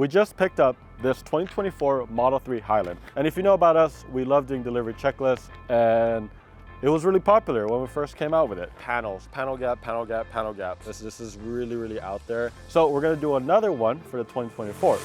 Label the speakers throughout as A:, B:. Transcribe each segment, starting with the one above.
A: We just picked up this 2024 Model 3 Highland. And if you know about us, we love doing delivery checklists, and it was really popular when we first came out with it. Panels, panel gap, panel gap, panel gap. This is really, really out there. So we're gonna do another one for the 2024.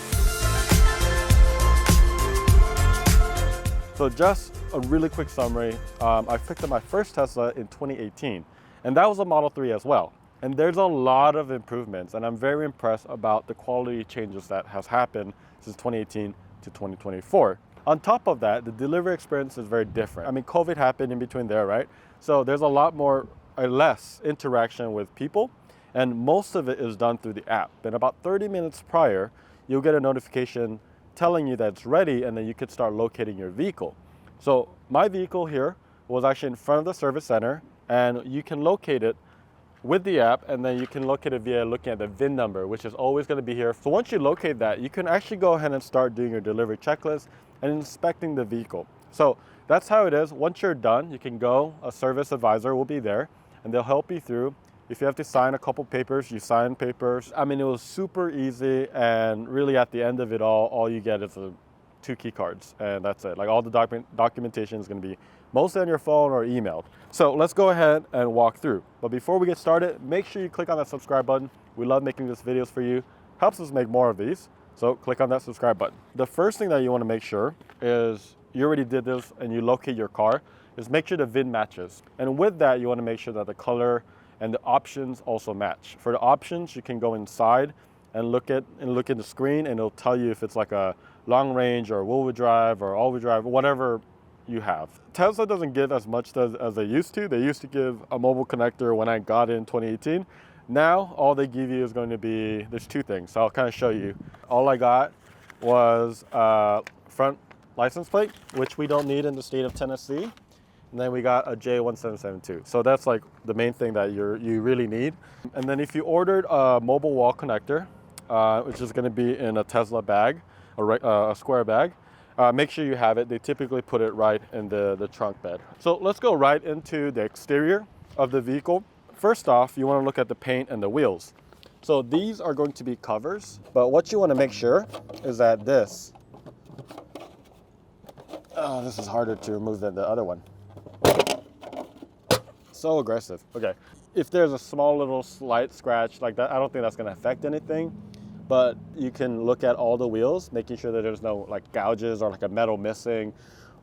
A: So just a really quick summary. I picked up my first Tesla in 2018, and that was a Model 3 as well. And there's a lot of improvements, and I'm very impressed about the quality changes that has happened since 2018 to 2024. On top of that, the delivery experience is very different. I mean, COVID happened in between there, right? So there's a lot more or less interaction with people, and most of it is done through the app. And about 30 minutes prior, you'll get a notification telling you that it's ready, and then you could start locating your vehicle. So my vehicle here was actually in front of the service center, and you can locate it with the app, and then you can locate it via looking at the VIN number, which is always going to be here. So once you locate that, you can actually go ahead and start doing your delivery checklist and inspecting the vehicle. So that's how it is. Once you're done, you can go, a service advisor will be there, and they'll help you through. If you have to sign a couple papers, you sign papers. I mean, it was super easy, and really at the end of it all you get is 2 key cards, and that's it. Like, all the documentation is going to be mostly on your phone or emailed. So let's go ahead and walk through. But before we get started, make sure you click on that subscribe button. We love making these videos for you. Helps us make more of these. So click on that subscribe button. The first thing that you want to make sure is, you already did this and you locate your car, is make sure the VIN matches. And with that, you want to make sure that the color and the options also match. For the options, you can go inside and look at the screen, and it'll tell you if it's like a long range or wheel-wheel drive or all-wheel drive, whatever you have. Tesla doesn't give as much as they used to. They used to give a mobile connector when I got it in 2018. Now, all they give you is going to be, there's 2 things. So I'll kind of show you. All I got was front license plate, which we don't need in the state of Tennessee. And then we got a J1772. So that's like the main thing that you really need. And then if you ordered a mobile wall connector, which is going to be in a Tesla bag, a square bag, make sure you have it. They typically put it right in the trunk bed. So let's go right into the exterior of the vehicle. First off, you want to look at the paint and the wheels. So these are going to be covers, but what you want to make sure is that this is harder to remove than the other one. So aggressive. Okay, if there's a small little slight scratch like that, I don't think that's going to affect anything. But you can look at all the wheels, making sure that there's no like gouges or like a metal missing,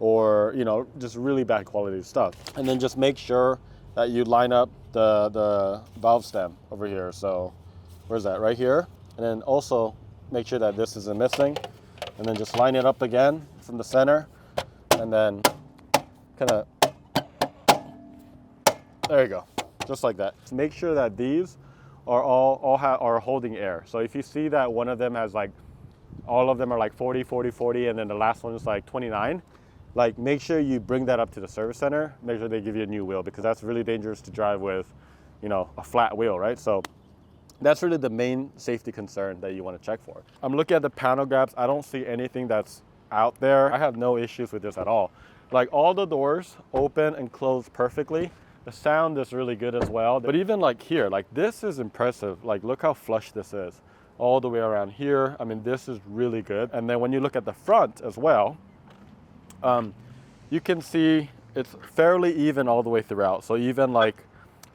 A: or just really bad quality stuff. And then just make sure that you line up the valve stem over here. So where's that? Right here. And then also make sure that this isn't missing, and then just line it up again from the center, and then kind of, there you go, just like that. So make sure that these are holding air. So if you see that one of them has like, all of them are like 40, 40, 40, and then the last one is like 29, like make sure you bring that up to the service center, make sure they give you a new wheel, because that's really dangerous to drive with, a flat wheel, right? So that's really the main safety concern that you want to check for. I'm looking at the panel gaps. I don't see anything that's out there. I have no issues with this at all. Like, all the doors open and close perfectly. The sound is really good as well. But even like here, like this is impressive. Like, look how flush this is all the way around here. I mean, this is really good. And then when you look at the front as well, you can see it's fairly even all the way throughout. So even like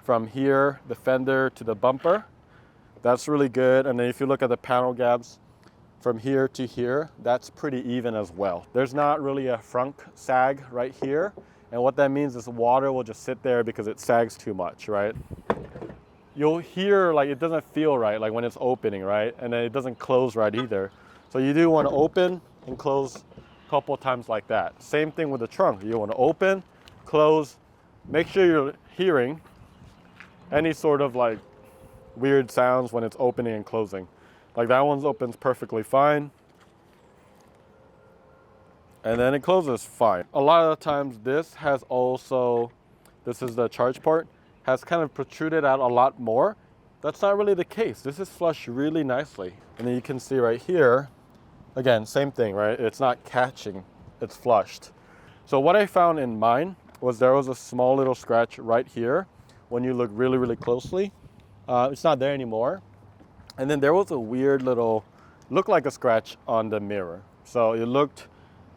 A: from here, the fender to the bumper, that's really good. And then if you look at the panel gaps from here to here, that's pretty even as well. There's not really a frunk sag right here. And what that means is the water will just sit there because it sags too much, right? You'll hear like it doesn't feel right, like when it's opening, right? And then it doesn't close right either. So you do want to open and close a couple times like that. Same thing with the trunk. You want to open, close, make sure you're hearing any sort of like weird sounds when it's opening and closing. Like that one opens perfectly fine, and then it closes fine. A lot of the times this is the charge port, has kind of protruded out a lot more. That's not really the case. This is flushed really nicely. And then you can see right here, again, same thing, right? It's not catching, it's flushed. So what I found in mine was there was a small little scratch right here. When you look really, really closely, it's not there anymore. And then there was a weird little looked like a scratch on the mirror. So it looked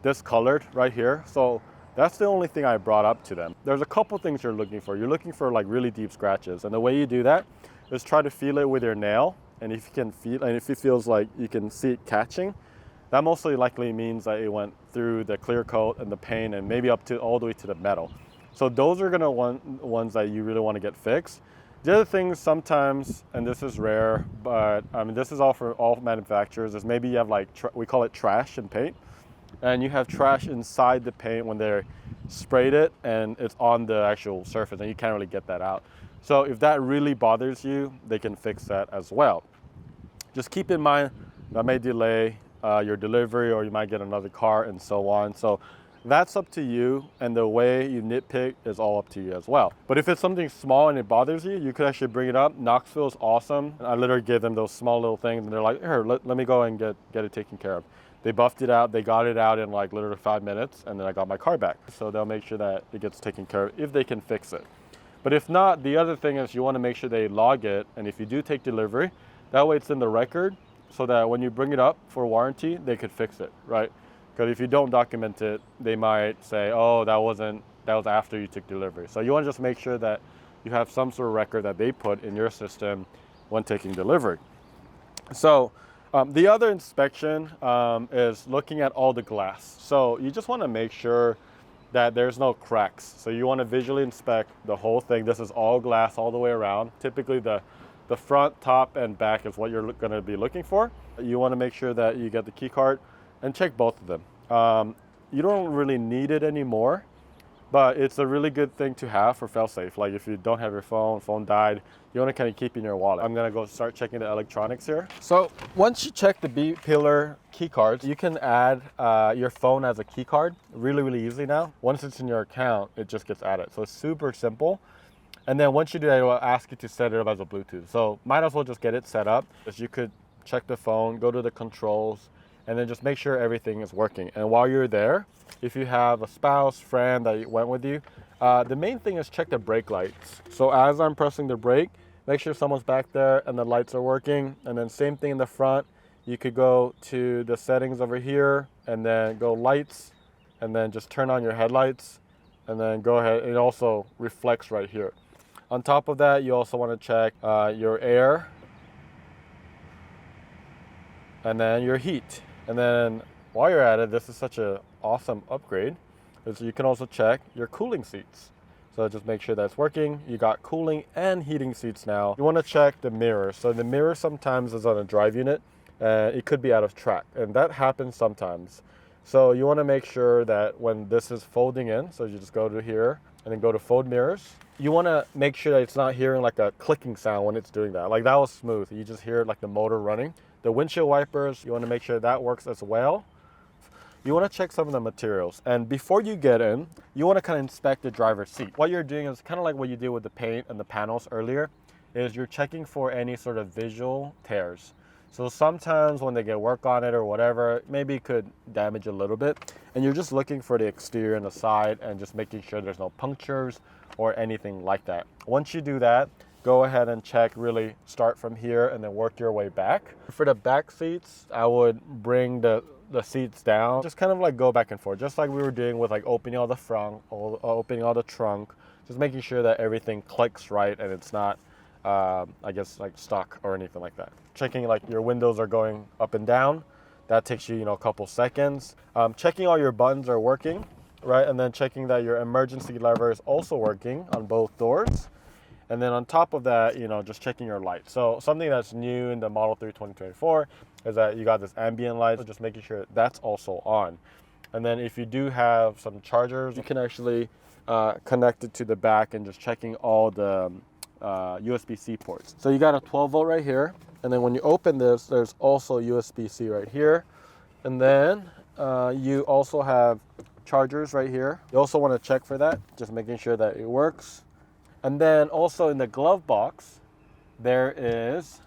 A: discolored right here. So that's the only thing I brought up to them. There's a couple things you're looking for. You're looking for like really deep scratches. And the way you do that is try to feel it with your nail. And if you can feel, and if it feels like you can see it catching, that mostly likely means that it went through the clear coat and the paint and maybe up to all the way to the metal. So those are gonna ones that you really wanna get fixed. The other thing sometimes, and this is rare, but I mean, this is all for all manufacturers, is maybe you have like, we call it trash in paint, and you have trash inside the paint when they sprayed it and it's on the actual surface and you can't really get that out. So if that really bothers you, they can fix that as well. Just keep in mind that may delay your delivery, or you might get another car and so on. So that's up to you, and the way you nitpick is all up to you as well. But if it's something small and it bothers you, you could actually bring it up. Knoxville is awesome. I literally give them those small little things and they're like, here, let me go and get it taken care of. They buffed it out, they got it out in like literally 5 minutes, and then I got my car back. So they'll make sure that it gets taken care of if they can fix it. But if not, the other thing is you want to make sure they log it, and if you do take delivery, that way it's in the record, so that when you bring it up for warranty, they could fix it, right? Because if you don't document it, they might say, oh, that was after you took delivery. So you want to just make sure that you have some sort of record that they put in your system when taking delivery. So the other inspection is looking at all the glass. So you just want to make sure that there's no cracks. So you want to visually inspect the whole thing. This is all glass all the way around. Typically the front, top, and back is what you're going to be looking for. You want to make sure that you get the key card and check both of them. You don't really need it anymore, but it's a really good thing to have for fail-safe. Like if you don't have your phone died, you want to kind of keep in your wallet. I'm gonna go start checking the electronics here. So once you check the B-pillar key cards, you can add your phone as a key card really easily now. Once it's in your account, it just gets added. So it's super simple. And then once you do that, it will ask you to set it up as a Bluetooth. So might as well just get it set up. Because you could check the phone, go to the controls, and then just make sure everything is working. And while you're there, if you have a spouse, friend that went with you, the main thing is check the brake lights. So as I'm pressing the brake, make sure someone's back there and the lights are working. And then same thing in the front. You could go to the settings over here and then go lights, and then just turn on your headlights, and then go ahead. It also reflects right here. On top of that, you also want to check your air, and then your heat. And then while you're at it, this is such an awesome upgrade, is you can also check your cooling seats. So just make sure that's working. You got cooling and heating seats now. You want to check the mirror. So the mirror sometimes is on a drive unit, and it could be out of track, and that happens sometimes. So you want to make sure that when this is folding in, so you just go to here and then go to fold mirrors. You want to make sure that it's not hearing like a clicking sound when it's doing that. Like that was smooth. You just hear like the motor running. The windshield wipers, you want to make sure that works as well. You want to check some of the materials. And before you get in, you want to kind of inspect the driver's seat. What you're doing is kind of like what you did with the paint and the panels earlier, is you're checking for any sort of visual tears. So sometimes when they get work on it or whatever, maybe it could damage a little bit. And you're just looking for the exterior and the side and just making sure there's no punctures or anything like that. Once you do that, go ahead and check, really start from here and then work your way back. For the back seats, I would bring the seats down, just kind of like go back and forth, just like we were doing with like opening all the frunk, opening all the trunk, just making sure that everything clicks right and it's not, I guess, like stuck or anything like that. Checking like your windows are going up and down, that takes you, a couple seconds. Checking all your buttons are working, right? And then checking that your emergency lever is also working on both doors. And then on top of that, just checking your lights. So something that's new in the Model 3 2024 is that you got this ambient light, so just making sure that's also on. And then if you do have some chargers, you can actually connect it to the back and just checking all the USB-C ports. So you got a 12 volt right here. And then when you open this, there's also USB-C right here. And then you also have chargers right here. You also want to check for that, just making sure that it works. And then also in the glove box, there is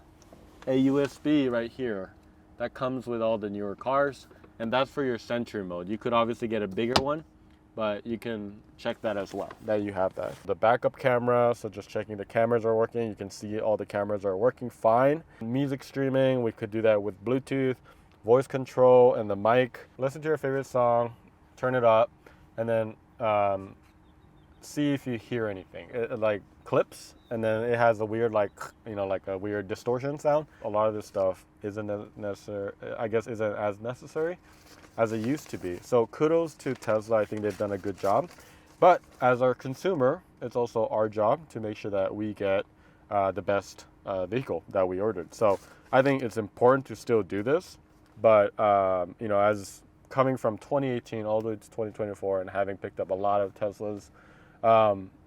A: a USB right here that comes with all the newer cars, and that's for your Sentry mode. You could obviously get a bigger one, but you can check that as well, that you have that. The backup camera, so just checking the cameras are working. You can see all the cameras are working fine. Music streaming, we could do that with Bluetooth, voice control, and the mic. Listen to your favorite song, turn it up, and then see if you hear anything. It like clips, and then it has a weird like a weird distortion sound. A lot of this stuff isn't necessary. I guess isn't as necessary as it used to be. So kudos to Tesla. I think they've done a good job. But as our consumer, it's also our job to make sure that we get the best vehicle that we ordered. So I think it's important to still do this. But as coming from 2018 all the way to 2024 and having picked up a lot of Teslas,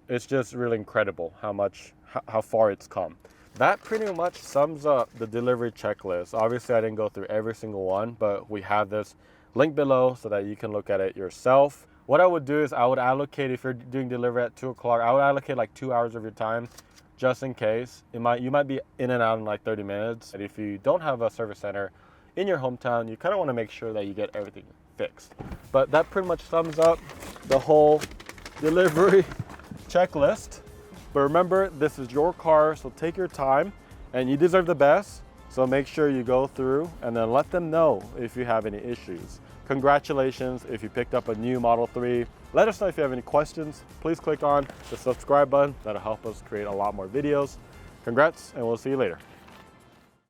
A: it's just really incredible how far it's come. That pretty much sums up the delivery checklist. Obviously, I didn't go through every single one, but we have this link below so that you can look at it yourself. What I would do is I would allocate, if you're doing delivery at 2 o'clock, I would allocate like 2 hours of your time just in case. You might be in and out in like 30 minutes. And if you don't have a service center in your hometown, you kind of want to make sure that you get everything fixed. But that pretty much sums up the whole delivery checklist. But remember, this is your car, so take your time, and you deserve the best. So make sure you go through and then let them know if you have any issues. Congratulations if you picked up a new Model 3. Let us know if you have any questions. Please click on the subscribe button. That'll help us create a lot more videos. Congrats, and we'll see you later.